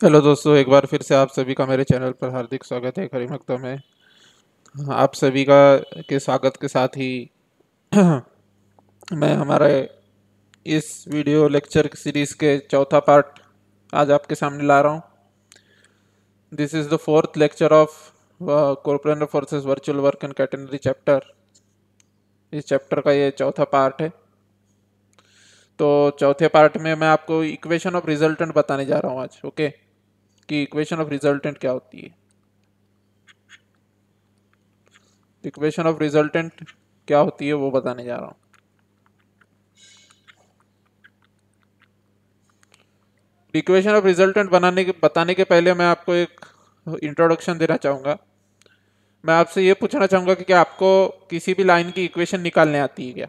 Hello दोस्तों, एक बार फिर से आप सभी का मेरे चैनल पर हार्दिक स्वागत है। खरी मकदम में आप सभी का के स्वागत के साथ ही मैं हमारे इस वीडियो लेक्चर सीरीज़ के चौथा पार्ट आज आपके सामने ला रहा हूँ। This is the fourth lecture of cooperative forces virtual work and catenary chapter. इस चैप्टर का ये चौथा पार्ट है। तो चौथे पार्ट में मैं आपको इक्वेशन ऑफ रिजल्टेंट बताने जा रहा हूँ आज। ओके, कि इक्वेशन ऑफ रिजल्टेंट क्या होती है। इक्वेशन ऑफ रिजल्टेंट क्या होती है वो बताने जा रहा हूँ। इक्वेशन ऑफ रिजल्टेंट बताने के पहले मैं आपको एक इंट्रोडक्शन देना चाहूँगा। मैं आपसे ये पूछना चाहूँगा कि क्या आपको किसी भी लाइन की इक्वेशन निकालने आती है?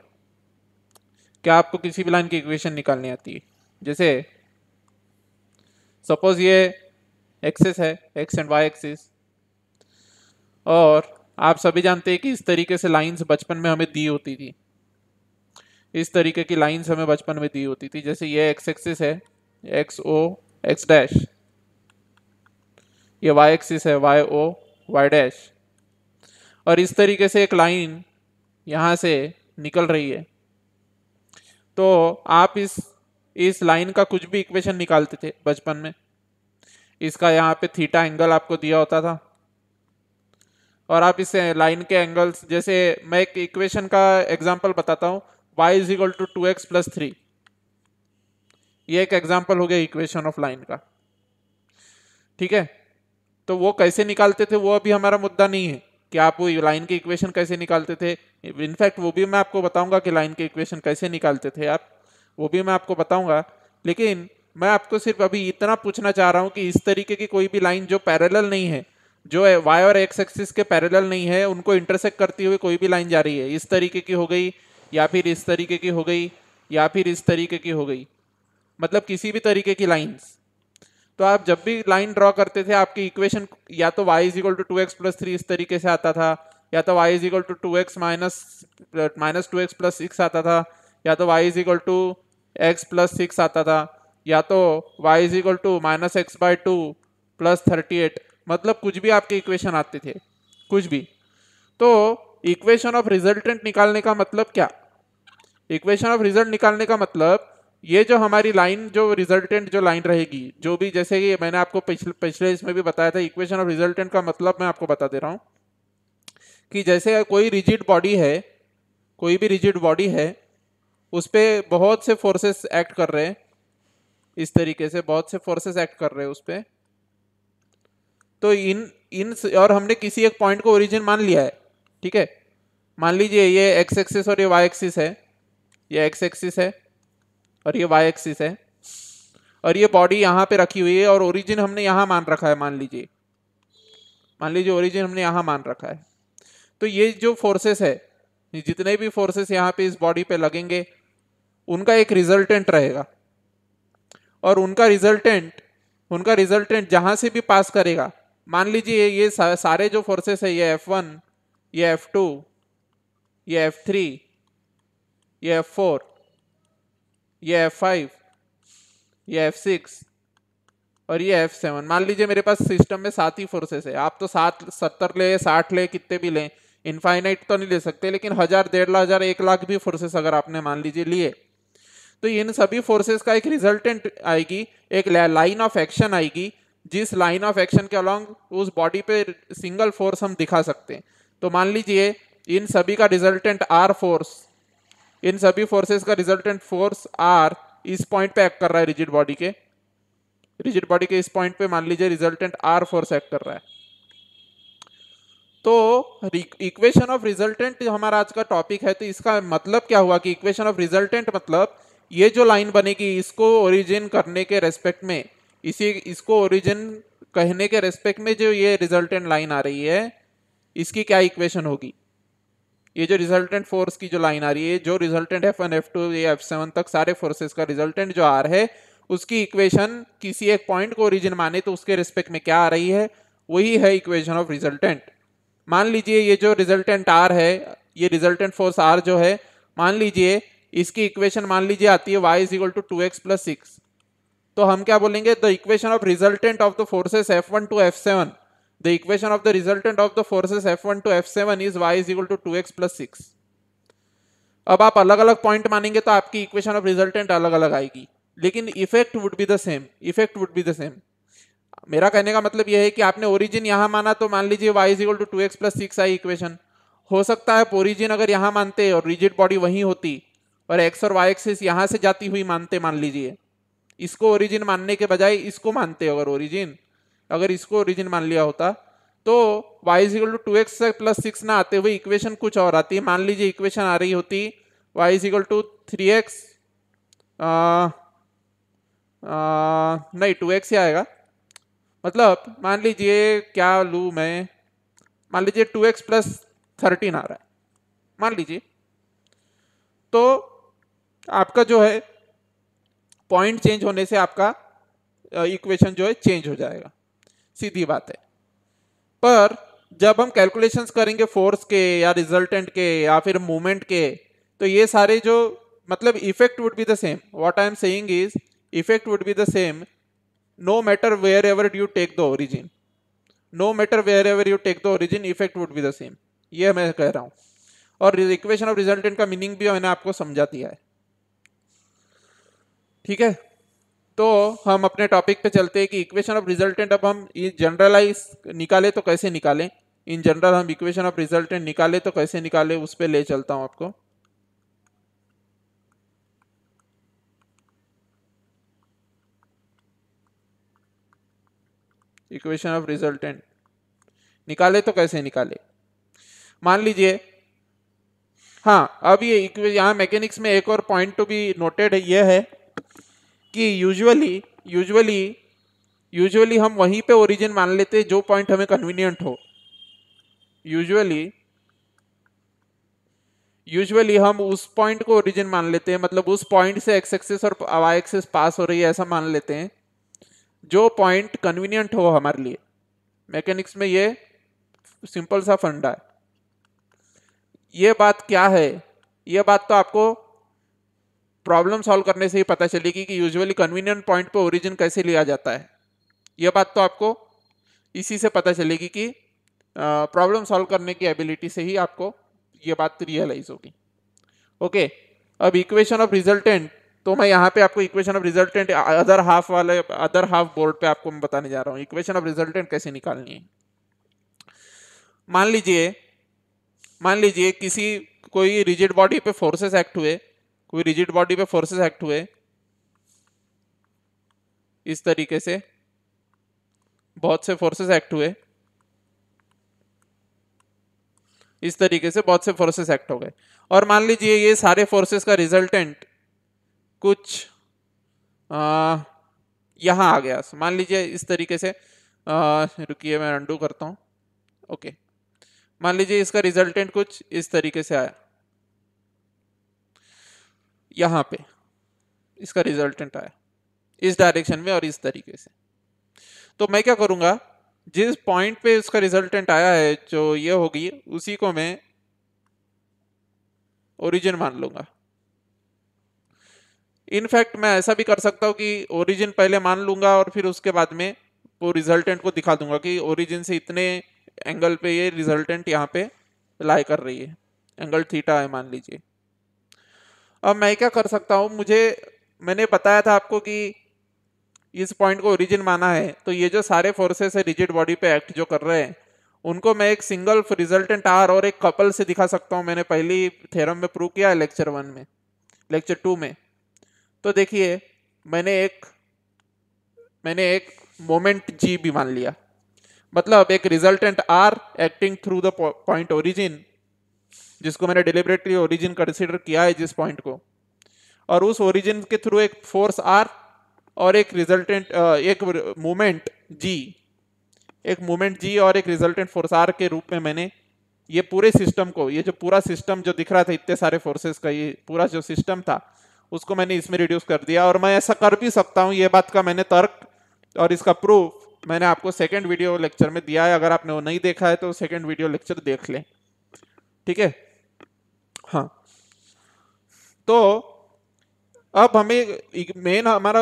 क्या आपको किसी भी लाइन की इक्वेशन निकालनी आती है? जैसे सपोज ये एक्सिस है, एक्स एंड वाई एक्सिस, और आप सभी जानते हैं कि इस तरीके से लाइंस बचपन में हमें दी होती थी। इस तरीके की लाइंस हमें बचपन में दी होती थी। जैसे ये एक्स एक्सिस है, एक्स ओ एक्स डैश, ये वाई एक्सिस है, वाई ओ वाई डैश, और इस तरीके से एक लाइन यहाँ से निकल रही है। तो आप इस लाइन का कुछ भी इक्वेशन निकालते थे बचपन में। इसका यहाँ पे थीटा एंगल आपको दिया होता था, और आप इस लाइन के एंगल्स, जैसे मैं एक इक्वेशन का एग्जांपल बताता हूँ, y is equal to 2x+3। ये एक एग्जांपल हो गया इक्वेशन ऑफ लाइन का। ठीक है, तो वो कैसे निकालते थे वो अभी हमारा मुद्दा नहीं है कि आप वो लाइन की इक्वेशन कैसे निकालते थे। इनफैक्ट वो भी मैं आपको बताऊंगा कि लाइन की इक्वेशन कैसे निकालते थे आप, वो भी मैं आपको बताऊंगा। लेकिन मैं आपको सिर्फ अभी इतना पूछना चाह रहा हूँ कि इस तरीके की कोई भी लाइन जो पैरेलल नहीं है, जो वाई और एक्स एक्सिस के पैरेलल नहीं है, उनको इंटरसेक्ट करती हुई कोई भी लाइन जा रही है, इस तरीके की हो गई, या फिर इस तरीके की हो गई, या फिर इस तरीके की हो गई, मतलब किसी भी तरीके की लाइंस। तो आप जब भी लाइन ड्रॉ करते थे आपकी इक्वेशन या तो y is equal to 2x+3 इस तरीके से आता था, या तो y is equal to 2x minus 2x+6 आता था, या तो y is equal to x+6 आता था, या तो y is equal to -x/2 + 38। मतलब कुछ भी आपके इक्वेशन आते थे, कुछ भी। तो इक्वेशन ऑफ रिजल्टेंट निकालने का मतलब क्या? इक्वेशन ऑफ रिजल्ट निकालने का मतलब ये जो हमारी लाइन, जो रिजल्टेंट जो लाइन रहेगी, जो भी, जैसे कि मैंने आपको पिछले इसमें भी बताया था, इक्वेशन ऑफ रिजल्टेंट का मतलब मैं आपको बता दे रहा हूँ कि जैसे कोई रिजिड बॉडी है, कोई भी रिजिड बॉडी है, उस पर बहुत से फोर्सेस एक्ट कर रहे हैं, इस तरीके से बहुत से फोर्सेस एक्ट कर रहे हैं उस पर। तो इन इन और हमने किसी एक पॉइंट को ओरिजिन मान लिया है। ठीक है, मान लीजिए ये एक्स एक्सिस और ये वाई एक्सिस है, ये एक्स एक्सिस है और ये वाई एक्सिस है, और ये बॉडी यहाँ पे रखी हुई है, और ओरिजिन हमने यहाँ मान रखा है। मान लीजिए ओरिजिन हमने यहाँ मान रखा है। तो ये जो फोर्सेस है, जितने भी फोर्सेस यहाँ पे इस बॉडी पे लगेंगे, उनका एक रिजल्टेंट रहेगा, और उनका रिजल्टेंट जहां से भी पास करेगा, मान लीजिए ये सारे जो फोर्सेस है, ये F1, ये F2, ये F3, ये F4, ये F5, ये F6 और ये F7। मान लीजिए मेरे पास सिस्टम में 7 ही फोर्सेस है। आप तो 7 70 ले, 60 ले, कितने भी लें, इनफाइनाइट तो नहीं ले सकते, लेकिन 1000, 1,50,000, 1,00,000 भी फोर्सेस अगर आपने मान लीजिए लिए, तो इन सभी फोर्सेस का एक रिजल्टेंट आएगी, एक लाइन ऑफ एक्शन आएगी, जिस लाइन ऑफ एक्शन के अलॉन्ग उस बॉडी पे सिंगल फोर्स हम दिखा सकते हैं। तो मान लीजिए इन सभी का रिजल्टेंट आर फोर्स, इन सभी फोर्सेस का रिजल्टेंट फोर्स आर इस पॉइंट पे एक्ट कर रहा है, रिजिड बॉडी के इस पॉइंट पे मान लीजिए रिजल्टेंट आर फोर्स एक्ट कर रहा है। तो इक्वेशन ऑफ रिजल्टेंट हमारा आज का टॉपिक है। तो इसका मतलब क्या हुआ कि इक्वेशन ऑफ रिजल्टेंट मतलब ये जो लाइन बनेगी, इसको ओरिजिन करने के रेस्पेक्ट में, इसको ओरिजिन कहने के रेस्पेक्ट में जो ये रिजल्टेंट लाइन आ रही है, इसकी क्या इक्वेशन होगी। ये जो रिजल्टेंट फोर्स की जो लाइन आ रही है, जो रिजल्टेंट F1, F2 या F7 तक सारे फोर्सेस का रिजल्टेंट जो R है, उसकी इक्वेशन किसी एक पॉइंट को ओरिजिन माने तो उसके रिस्पेक्ट में क्या आ रही है, वही है इक्वेशन ऑफ रिजल्टेंट। मान लीजिए ये जो रिजल्टेंट R है, ये रिजल्टेंट फोर्स R जो है, मान लीजिए इसकी इक्वेशन मान लीजिए आती है y is equal to 2x+6। तो हम क्या बोलेंगे, the equation of resultant of the forces F1 to F7, the equation of the resultant of the forces F1 to F7 is y is equal to 2x plus 6। अब आप अलग अलग point मानेंगे तो आपकी इक्वेशन ऑफ रिजल्टेंट अलग अलग आएगी, लेकिन effect would be the same, effect would be the same. मेरा कहने का मतलब यह है कि आपने ओरिजिन यहां माना तो मान लीजिए y is equal to 2x plus 6 आई इक्वेशन। हो सकता है ओरिजिन अगर यहां मानते और रिजिड बॉडी वहीं होती और x और y एक्सिस यहां से जाती हुई मानते, मान लीजिए इसको ओरिजिन मानने के बजाय इसको मानते, अगर इसको ओरिजिन मान लिया होता तो y is equal to 2x plus 6 ना आते हुए इक्वेशन कुछ और आती है। मान लीजिए इक्वेशन आ रही होती y is equal to 3x, नहीं 2x ही आएगा, मतलब मान लीजिए क्या लूँ मैं, मान लीजिए 2x प्लस 13 आ रहा है मान लीजिए, तो आपका जो है पॉइंट चेंज होने से आपका इक्वेशन जो है चेंज हो जाएगा, सीधी बात है। पर जब हम कैलकुलेशंस करेंगे फोर्स के या रिजल्टेंट के या फिर मूवमेंट के, तो ये सारे जो मतलब effect would be the same. What I am saying is effect would be the same no matter wherever you take the origin, no matter wherever you take the origin, effect would be the same, ये मैं कह रहा हूं। और equation of resultant का meaning भी मैंने आपको समझा दिया है, ठीक है। तो हम अपने टॉपिक पे चलते हैं कि इक्वेशन ऑफ रिजल्टेंट अब हम जनरलाइज निकाले तो कैसे निकालें, इन जनरल हम इक्वेशन ऑफ रिजल्टेंट निकाले तो कैसे निकाले, उस पर ले चलता हूं आपको। इक्वेशन ऑफ रिजल्टेंट निकाले तो कैसे निकाले, मान लीजिए, हाँ अब ये यहाँ मैकेनिक्स में एक और पॉइंट टू बी नोटेड ये है कि यूजुअली हम वहीं पे ओरिजिन मान लेते हैं जो पॉइंट हमें कन्वीनियंट हो। यूजुअली हम उस पॉइंट को ओरिजिन मान लेते हैं, मतलब उस पॉइंट से एक्स एक्सिस और वाई एक्सिस पास हो रही है ऐसा मान लेते हैं, जो पॉइंट कन्वीनियंट हो हमारे लिए। मैकेनिक्स में ये सिंपल सा फंडा है। ये बात क्या है, ये बात तो आपको प्रॉब्लम सॉल्व करने से ही पता चलेगी कि यूजुअली कन्वीनियंट पॉइंट पे ओरिजिन कैसे लिया जाता है। ये बात तो आपको इसी से पता चलेगी कि प्रॉब्लम सॉल्व करने की एबिलिटी से ही आपको ये बात रियलाइज होगी। ओके, अब इक्वेशन ऑफ रिजल्टेंट, तो मैं यहाँ पे आपको equation of resultant other half board पे आपको मैं बताने जा रहा हूँ इक्वेशन ऑफ रिजल्टेंट कैसे निकालनी है। मान लीजिए कोई रिजिड बॉडी पे फोर्सेस एक्ट हुए, इस तरीके से बहुत से फोर्सेस एक्ट हुए, इस तरीके से बहुत से फोर्सेस एक्ट हो गए, और मान लीजिए ये सारे फोर्सेस का रिजल्टेंट कुछ यहां आ गया। मान लीजिए इस तरीके से, रुकिए मैं अंडू करता हूं। ओके, मान लीजिए इसका रिजल्टेंट कुछ इस तरीके से आया, यहां पे इसका रिजल्टेंट आया इस डायरेक्शन में और इस तरीके से। तो मैं क्या करूंगा, जिस पॉइंट पे इसका रिजल्टेंट आया है जो ये होगी, उसी को मैं ओरिजिन मान लूंगा। इनफैक्ट मैं ऐसा भी कर सकता हूं कि ओरिजिन पहले मान लूंगा और फिर उसके बाद में वो रिजल्टेंट को दिखा दूंगा कि ओरिजिन से इतने एंगल पे ये रिजल्टेंट यहाँ पे लाई कर रही है, एंगल थीटा है मान लीजिए। अब मैं क्या कर सकता हूँ, मैंने बताया था आपको कि इस पॉइंट को ओरिजिन माना है, तो ये जो सारे फोर्सेस है रिजिड बॉडी पे एक्ट जो कर रहे हैं, उनको मैं एक सिंगल रिजल्टेंट आर और एक कपल से दिखा सकता हूँ। मैंने पहली थ्योरम में प्रूव किया है लेक्चर 2 में। तो देखिए मैंने एक मोमेंट जी भी मान लिया, मतलब एक resultant R acting through the point origin, जिसको मैंने डिलिबरेटली ओरिजिन कंसीडर किया है जिस पॉइंट को, और उस ओरिजिन के थ्रू एक फोर्स आर और एक मूवमेंट जी और एक रिजल्टेंट फोर्स आर के रूप में मैंने ये पूरे सिस्टम को, ये जो पूरा सिस्टम जो दिख रहा था इतने सारे फोर्सेस का, ये पूरा जो सिस्टम था उसको मैंने इसमें रिड्यूस कर दिया। और मैं ऐसा कर भी सकता हूं, ये बात का मैंने तर्क और इसका प्रूफ मैंने आपको सेकंड वीडियो लेक्चर में दिया है। अगर आपने वो नहीं देखा है तो सेकंड वीडियो लेक्चर देख लें, ठीक है। हाँ, तो अब हमें मेन हमारा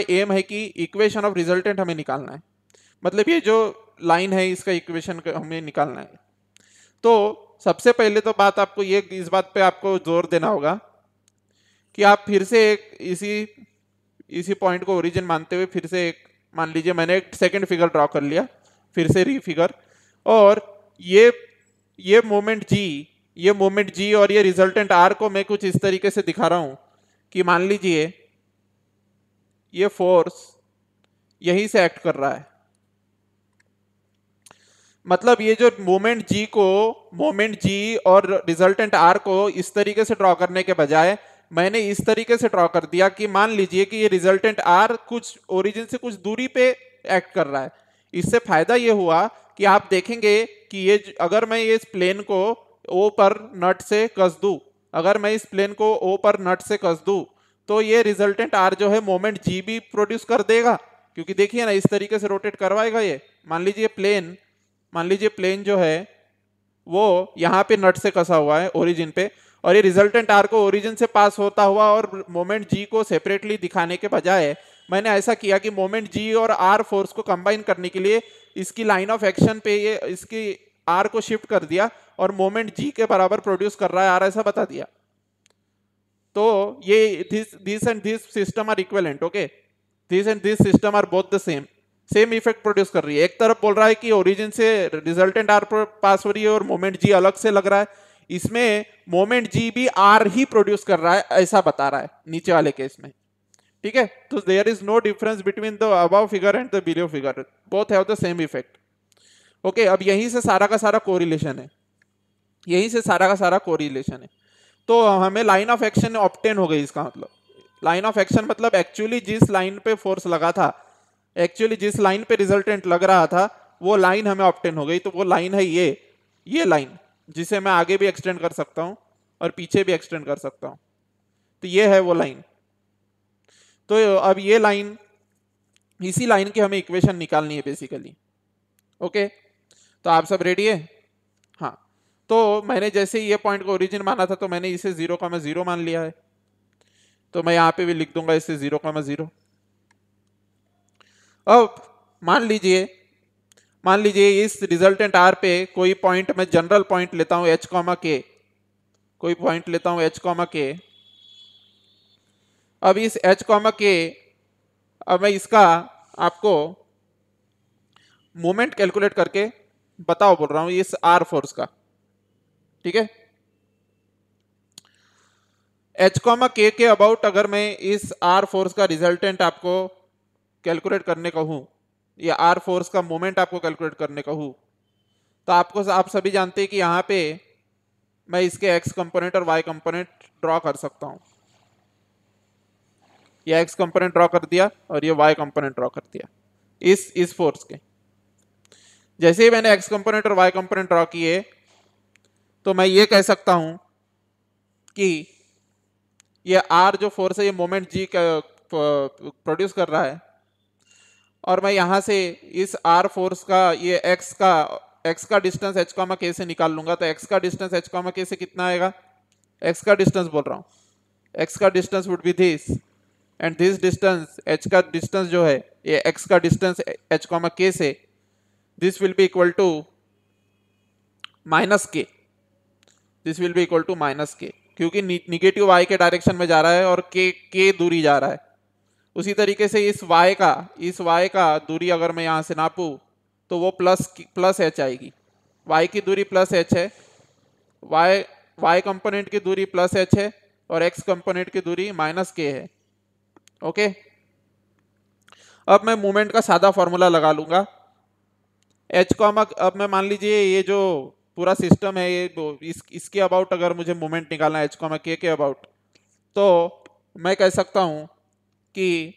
एम है कि इक्वेशन ऑफ रिजल्टेंट हमें निकालना है, मतलब ये जो लाइन है इसका इक्वेशन हमें निकालना है। तो सबसे पहले तो बात आपको ये इस बात पे आपको जोर देना होगा कि आप फिर से एक इसी पॉइंट को ओरिजिन मानते हुए फिर से एक मान लीजिए मैंने एक सेकंड फिगर ड्रॉ कर लिया, फिर से रीफिगर, और ये ये मोमेंट जी और ये रिजल्टेंट आर को मैं कुछ इस तरीके से दिखा रहा हूं कि मान लीजिए ये फोर्स यहीं से एक्ट कर रहा है। मतलब ये जो मोमेंट जी और रिजल्टेंट आर को इस तरीके से ड्रॉ करने के बजाय मैंने इस तरीके से ड्रॉ कर दिया कि मान लीजिए कि ये रिजल्टेंट आर कुछ ओरिजिन से कुछ दूरी पे एक्ट कर रहा है। इससे फायदा ये हुआ कि आप देखेंगे कि ये अगर मैं ये इस प्लेन को ओ पर नट से कस दूं, अगर मैं इस प्लेन को ओ पर नट से कस दूं तो ये रिजल्टेंट आर जो है मोमेंट जी भी प्रोड्यूस कर देगा, क्योंकि देखिए ना इस तरीके से रोटेट करवाएगा ये। मान लीजिए प्लेन जो है वो यहाँ पे नट से कसा हुआ है ओरिजिन पे, और ये रिजल्टेंट आर को ओरिजिन से पास होता हुआ और मोमेंट जी को सेपरेटली दिखाने के बजाय मैंने ऐसा किया कि मोमेंट जी और आर फोर्स को कंबाइन करने के लिए इसकी लाइन ऑफ एक्शन पे ये इसकी आर को शिफ्ट कर दिया और मोमेंट जी के बराबर प्रोड्यूस कर रहा है आर, ऐसा बता दिया। तो ये this and this system are equivalent, okay, this and this system are both the same effect produce कर रही है। एक तरफ बोल रहा है कि ओरिजिन से रिजल्टेंट आर पर पास हो रही है और मोमेंट जी अलग से लग रहा है, इसमें मोमेंट जी भी आर ही प्रोड्यूस कर रहा है ऐसा बता रहा है नीचे वाले केस में, ठीक है। तो there is no difference between the above figure and the below figure, both have the same effect, okay. अब यहीं से सारा का सारा कोरिलेशन है, तो हमें लाइन ऑफ एक्शन ऑब्टेन हो गई। इसका मतलब लाइन ऑफ एक्शन मतलब एक्चुअली जिस लाइन पे फोर्स लगा था, एक्चुअली जिस लाइन पे रिजल्टेंट लग रहा था वो लाइन हमें ऑब्टेन हो गई। तो वो लाइन है ये लाइन, जिसे मैं आगे भी एक्सटेंड कर सकता हूं और पीछे भी एक्सटेंड कर सकता हूं। तो ये है वो लाइन। तो अब ये लाइन, इसी लाइन की हमें इक्वेशन निकालनी है बेसिकली, ओके। तो आप सब रेडी है? हाँ। तो मैंने जैसे ये पॉइंट को ओरिजिन माना था तो मैंने इसे 0,0 मान लिया है, तो मैं यहां पे भी लिख दूंगा इसे 0,0। अब मान लीजिए इस रिजल्टेंट आर पे कोई पॉइंट, मैं जनरल पॉइंट लेता हूं h, k, कोई पॉइंट लेता हूं h, k। अब इस h, k, अब मैं इसका आपको मोमेंट कैलकुलेट करके बोल रहा हूं इस आर फोर्स का, ठीक है। h, k के अबाउट अगर मैं इस आर फोर्स का रिजल्टेंट आपको कैलकुलेट करने कहूं या आर फोर्स का मोमेंट आपको कैलकुलेट करने कहूं, तो आप सभी जानते हैं कि यहां पे मैं इसके एक्स कंपोनेंट और वाई कंपोनेंट ड्रॉ कर सकता हूं। ये एक्स कंपोनेंट ड्रॉ कर दिया और ये वाई कंपोनेंट ड्रॉ कर दिया इस फोर्स के। जैसे ही मैंने एक्स कंपोनेंट और वाई कंपोनेंट ड्रॉ किए तो मैं ये कह सकता हूं कि ये आर जो फोर्स है ये मोमेंट जी प्रोड्यूस कर रहा है, और मैं यहां से इस आर फोर्स का ये एक्स का डिस्टेंस h, k से निकाल लूंगा। तो एक्स का डिस्टेंस h, k से कितना आएगा? एक्स का डिस्टेंस बोल रहा हूं, एक्स का distance would be this, and this distance h का डिस्टेंस जो है ये x का डिस्टेंस h, k से, this will be equal to -k, this will be equal to -k, क्योंकि निगेटिव y के डायरेक्शन में जा रहा है और k दूरी जा रहा है। उसी तरीके से इस y का दूरी अगर मैं यहां से नापूं तो वो प्लस h आएगी। y की दूरी प्लस h है, y कंपोनेंट की दूरी प्लस h है और x कंपोनेंट की दूरी -k है, ओके। अब मैं मूवमेंट का सादा फॉर्मूला लगा लूंगा h, अब मैं मान लीजिए ये जो पूरा सिस्टम है ये इसके अबाउट अगर मुझे मूवमेंट निकालना है h, k के अबाउट, तो मैं कह सकता हूं कि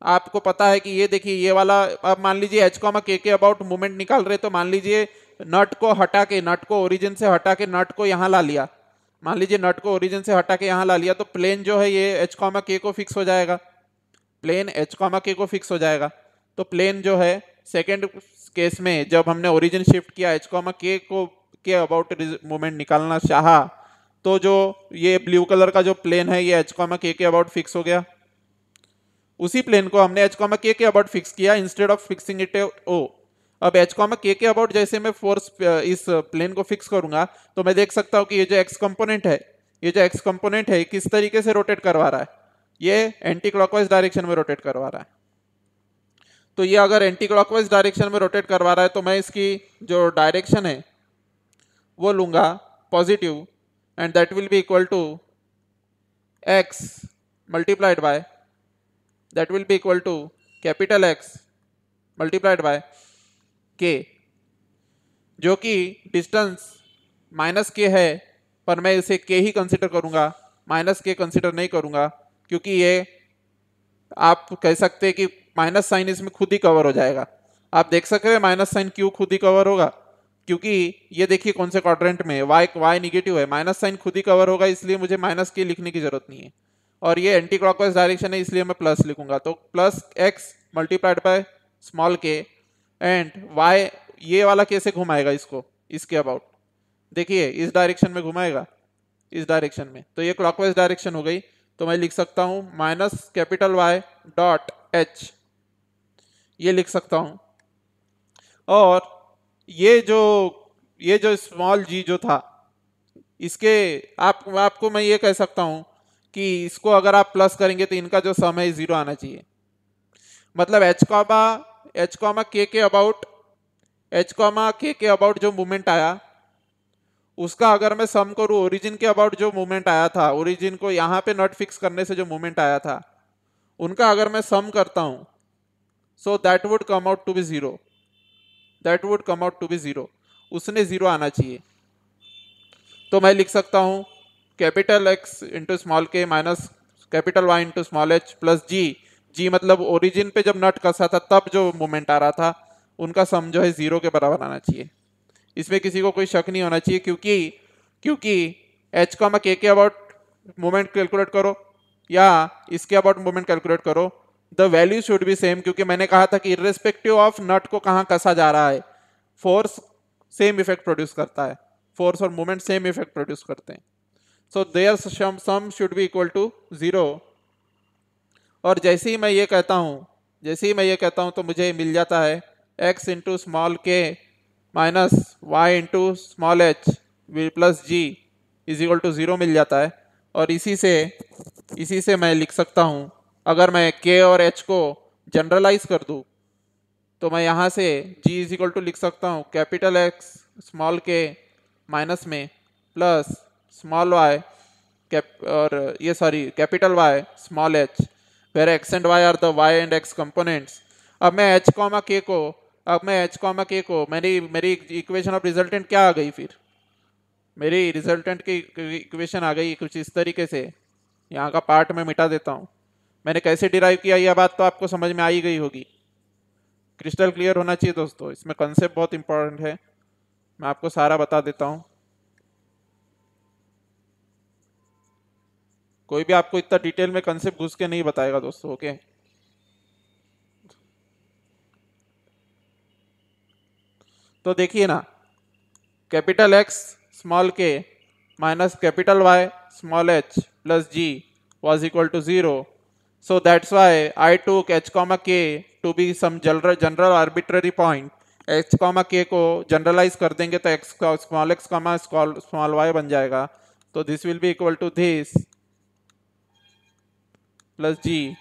आपको पता है कि ये देखिए ये वाला, अब मान लीजिए h, k के अबाउट मूवमेंट निकाल रहे, तो मान लीजिए नट को ओरिजिन से हटा के नट को यहाँ ला लिया, मान लीजिए नट को ओरिजिन से हटा के यहाँ ला लिया, तो प्लेन जो है ये h, k को फिक्स हो जाएगा, प्लेन h, k को फिक्स हो जाएगा। तो प्लेन जो है सेकेंड केस में जब हमने ओरिजिन शिफ्ट किया h, k को के अबाउट मूवमेंट निकालना चाहा तो जो ये ब्लू कलर का जो प्लेन है ये h कॉमा के अबाउट फिक्स हो गया। उसी प्लेन को हमने h कॉमा के अबाउट फिक्स किया इंस्टेड ऑफ फिक्सिंग इट ओ। अब h कॉमा के अबाउट जैसे मैं फोर्स इस प्लेन को फिक्स करूंगा तो मैं देख सकता हूं कि ये जो x कंपोनेंट है, ये जो x कंपोनेंट है किस तरीके से रोटेट करवा रहा है, ये एंटी क्लॉकवाइज डायरेक्शन में रोटेट करवा रहा है। तो ये अगर एंटी क्लॉकवाइज डायरेक्शन में रोटेट करवा रहा है तो मैं इसकी जो डायरेक्शन है वो लूंगा positive, and that will be equal to x multiplied by, that will be equal to capital X multiplied by k, जो कि डिस्टेंस माइनस के है, पर मैं इसे k ही कंसिडर करूंगा, माइनस के कंसिडर नहीं करूंगा, क्योंकि ये आप कह सकते हैं कि माइनस साइन इसमें खुद ही कवर हो जाएगा। आप देख सकते हैं माइनस साइन क्यों खुद ही कवर होगा, क्योंकि ये देखिए कौन से क्वाड्रेंट में है, y निगेटिव है, माइनस साइन खुद ही कवर होगा, इसलिए मुझे माइनस के लिखने की जरूरत नहीं है। और ये एंटी क्लॉकवाइज डायरेक्शन है इसलिए मैं प्लस लिखूंगा, तो plus x multiplied by small k, and y ये वाला कैसे घुमाएगा इसको, इसके अबाउट देखिए इस डायरेक्शन में घुमाएगा, इस डायरेक्शन में, तो ये क्लॉकवाइज डायरेक्शन हो गई। तो मैं लिख सकता हूं minus capital Y dot h, ये लिख सकता हूं। और ये जो स्मॉल g जो था इसके आपको मैं ये कह सकता हूं कि इसको अगर आप प्लस करेंगे तो इनका जो सम है 0 आना चाहिए। मतलब h कॉमा k के अबाउट जो मूवमेंट आया उसका अगर मैं सम करूं ओरिजिन के अबाउट जो मूवमेंट आया था, ओरिजिन को यहां पे नॉट फिक्स करने से जो मूवमेंट आया था उनका अगर मैं सम करता हूं, so that would come out to be 0, that would come out to be 0, उसने 0 आना चाहिए। तो मैं लिख सकता हूं capital X into small k minus capital Y into small h plus जी मतलब ओरिजिन पे जब नट कसा था तब जो मूवमेंट आ रहा था उनका सम जो है 0 के बराबर आना चाहिए। इसमें किसी को कोई शक नहीं होना चाहिए, क्योंकि h कॉमा k के अबाउट मूवमेंट कैलकुलेट करो या इसके अबाउट मूवमेंट कैलकुलेट करो, the value should be same, क्योंकि मैंने कहा था कि इर्रेस्पेक्टिव ऑफ नट को कहाँ कसा जा रहा है फोर्स सेम इफेक्ट प्रोड्यूस करता है, फोर्स और मूवमेंट सेम इफेक्ट प्रोड्यूस करते हैं। So there sum should be equal to 0। और जैसे ही मैं ये कहता हूँ तो मुझे मिल जाता है x into small k minus y into small h plus g is equal to 0 मिल जाता है। और इसी से मैं लिख सकता हूँ, अगर मैं k और h को जनरलाइज कर दूँ तो मैं यहाँ से g इज इक्वल टू लिख सकता हूँ capital X small k minus में plus small y capital Y small h, where x and y are the y and x components. अब मैं h कॉमा k को मेरी इक्वेशन ऑफ रिजल्टेंट क्या आ गई, फिर मेरी रिजल्टेंट की इक्वेशन आ गई कुछ इस तरीके से। यहाँ का पार्ट मैं मिटा देता हूँ। मैंने कैसे डिराइव किया यह बात तो आपको समझ में आ ही गई होगी, क्रिस्टल क्लियर होना चाहिए दोस्तों, इसमें कंसेप्ट बहुत इंपॉर्टेंट है, मैं आपको सारा बता देता हूँ। कोई भी आपको इतना डिटेल में कंसेप्ट घुस के नहीं बताएगा दोस्तों, ओके। तो देखिए ना, capital X small k minus capital Y small h plus g was equal to 0. So that's why I took h comma k to be some general arbitrary point. h comma k को generalise कर देंगे तो small x comma small y बन जाएगा। तो this will be equal to this plus g,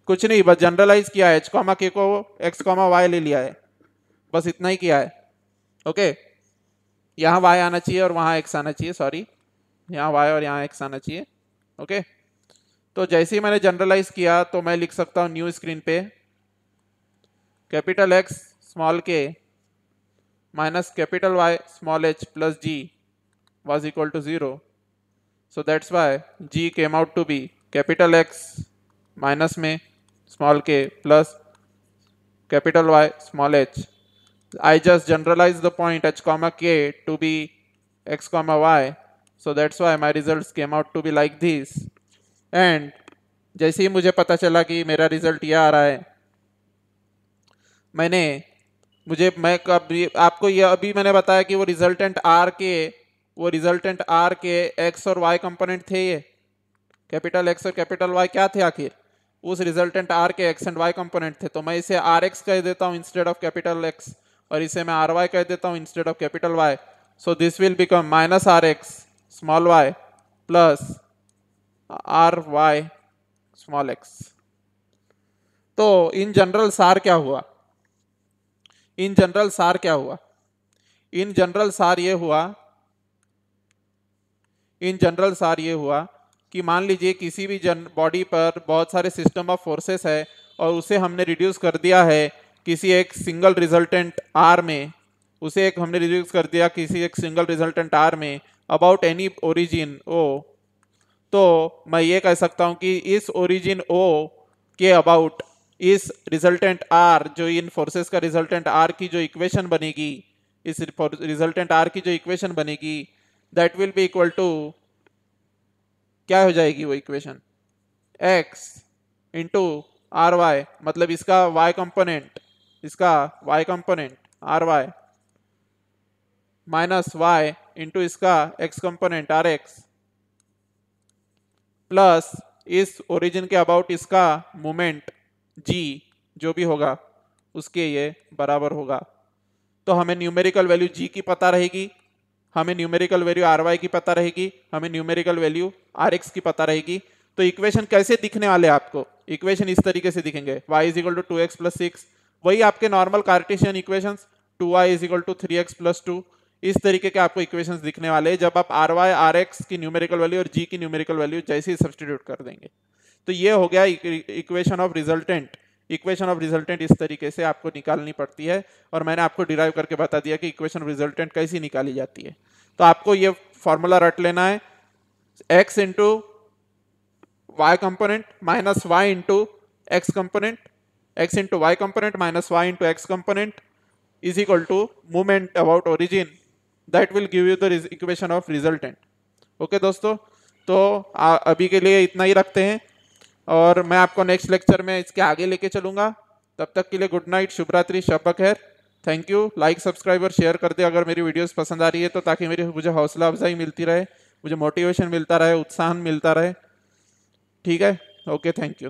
कुछ नहीं, बस जनरलाइज किया है, h comma k को x comma y ले लिया है, बस इतना ही किया है, ओके। यहाँ y आना चाहिए और वहाँ x आना चाहिए, सॉरी, यहाँ y और यहाँ x आना चाहिए, ओके। तो जैसे ही मैंने जनरलाइज किया तो मैं लिख सकता हूँ न्यू स्क्रीन पे capital X small k minus capital Y small h plus g was equal to 0. So that's why g came out to be capital X minus में small k plus capital Y small h. I just generalized the point h comma k to be x comma y, so that's why my results came out to be like this. And जैसे ही मुझे पता चला कि मेरा result यह आ रहा है, मैं आपको ये अभी मैंने बताया कि वो रिजल्टेंट R के वो रिजल्टेंट आर के एक्स और वाई कंपोनेंट थे, ये कैपिटल एक्स और कैपिटल वाई क्या थे आखिर, उस रिजल्टेंट आर के एक्स एंड वाई कंपोनेंट थे। तो मैं इसे आर एक्स कह देता हूँ इंस्टेड ऑफ कैपिटल एक्स, और इसे मैं आर वाई कह देता हूँ instead of capital Y. So this will become minus r x small y plus r y small x. तो इन जनरल सार क्या हुआ, इन जनरल सार क्या हुआ, इन जनरल सार ये हुआ, इन जनरल सार ये हुआ कि मान लीजिए किसी भी बॉडी पर बहुत सारे सिस्टम ऑफ फोर्सेस है और उसे हमने रिड्यूस कर दिया है किसी एक सिंगल रिजल्टेंट आर में, उसे एक हमने रिड्यूस कर दिया किसी एक सिंगल रिजल्टेंट आर में अबाउट एनी ओरिजिन ओ। तो मैं ये कह सकता हूँ कि इस ओरिजिन ओ के अबाउट इस रिजल्टेंट आर, जो इन फोर्सेस का रिजल्टेंट आर की जो इक्वेशन बनेगी, इस रिजल्टेंट आर की जो इक्वेशन बनेगी that will be equal to, क्या हो जाएगी वो equation, x into r y, मतलब इसका y कंपोनेंट, इसका y component r y minus y into इसका x component r x plus इस ओरिजिन के अबाउट इसका मोमेंट g जो भी होगा उसके ये बराबर होगा। तो हमें न्यूमेरिकल वैल्यू g की पता रहेगी, हमें न्यूमेरिकल वैल्यू आर वाई की पता रहेगी, हमें न्यूमेरिकल वैल्यू आर एक्स की पता रहेगी। तो इक्वेशन कैसे दिखने वाले आपको, इक्वेशन इस तरीके से दिखेंगे, y is equal to 2x plus 6, वही आपके normal Cartesian equations, 2y is equal to 3x plus 2, इस तरीके के आपको इक्वेशंस दिखने वाले हैं जब आप आर वाई आर एक्स की न्यूमेरिकल वैल्यू और g की न्यूमेरिकल वैल्यू जैसे ही सब्सटीट्यूट कर देंगे। तो ये हो गया equation of resultant. Equation of resultant इस तरीके से आपको निकालनी पड़ती है, और मैंने आपको डिराइव करके बता दिया कि इक्वेशन ऑफ रिजल्टेंट कैसी निकाली जाती है। तो आपको ये फॉर्मूला रट लेना है, x into y component minus y into x component, x into y component minus y into x component is equal to movement about origin, that will give you the equation of resultant. Okay दोस्तों, तो अभी के लिए इतना ही रखते हैं, और मैं आपको नेक्स्ट लेक्चर में इसके आगे लेके चलूंगा। तब तक के लिए गुड नाइट, शुभ रात्रि, शब बखैर, थैंक यू। लाइक सब्सक्राइब और शेयर कर दे अगर मेरी वीडियोस पसंद आ रही है तो, ताकि मुझे हौसला अफजाई मिलती रहे, मुझे मोटिवेशन मिलता रहे, उत्साह मिलता रहे। ठीक है, ओके, थैंक यू।